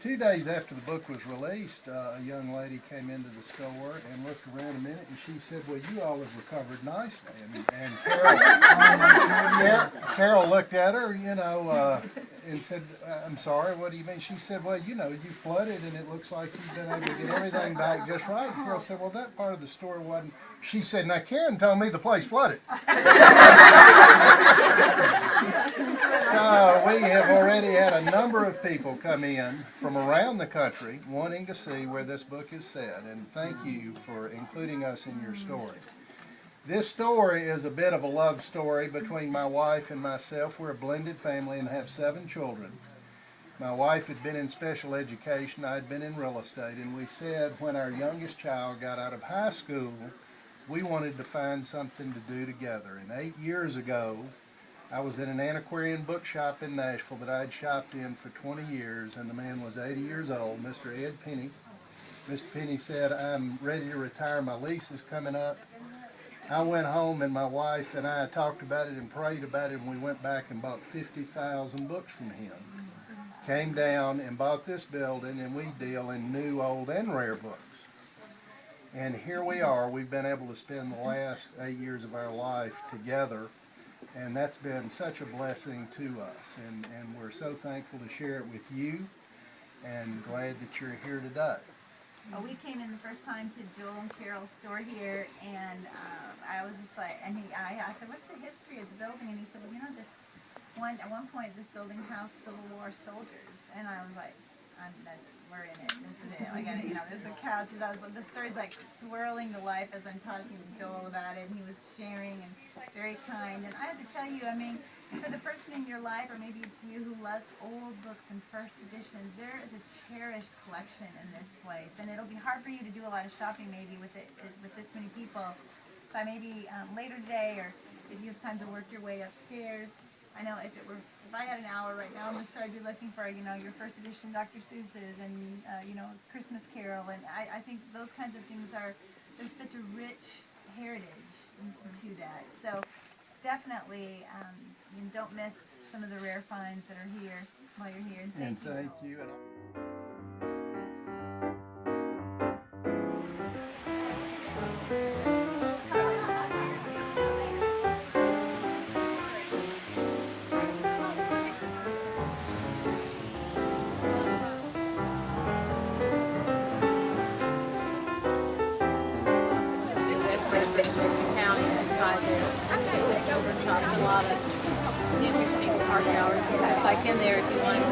2 days after the book was released, a young lady came into the store and looked around a minute, and she said, "Well, you all have recovered nicely." And Carol looked at her, and said, "I'm sorry, what do you mean?" She said, "Well, you flooded, and it looks like you've been able to get everything back just right." And Carol said, "Well, that part of the store wasn't." She said, "Now, Karen told me the place flooded." So we have already had a number of people come in from around the country wanting to see where this book is set, and thank you for including us in your story. This story is a bit of a love story between my wife and myself. We're a blended family and have 7 children. My wife had been in special education, I had been in real estate, and we said when our youngest child got out of high school, we wanted to find something to do together. And 8 years ago, I was in an antiquarian bookshop in Nashville that I'd shopped in for 20 years, and the man was 80 years old, Mr. Ed Penny. Mr. Penny said, "I'm ready to retire, my lease is coming up." I went home and my wife and I talked about it and prayed about it, and we went back and bought 50,000 books from him. Came down and bought this building, and we deal in new, old, and rare books. And here we are. We've been able to spend the last 8 years of our life together, and that's been such a blessing to us. And we're so thankful to share it with you, and glad that you're here today. Well, we came in the first time to Joel and Carol's store here, and I was just like, and I said, "What's the history of the building?" And he said, "Well, at one point, this building housed Civil War soldiers." And I was like, "We're in it. This is it. This is a couch." The story's like swirling to life as I'm talking to Joel about it, and he was sharing and very kind. And I have to tell you, for the person in your life, or maybe it's you who loves old books and first editions, there is a cherished collection in this place, and it'll be hard for you to do a lot of shopping maybe with this many people. But maybe later today, or if you have time to work your way upstairs. I know if I had an hour right now, I'm gonna start looking for your first edition Dr. Seuss's and Christmas Carol, and I think those kinds of things there's such a rich heritage to that. So definitely, don't miss some of the rare finds that are here while you're here. And thank you. A lot of interesting art galleries and stuff like in there if you want to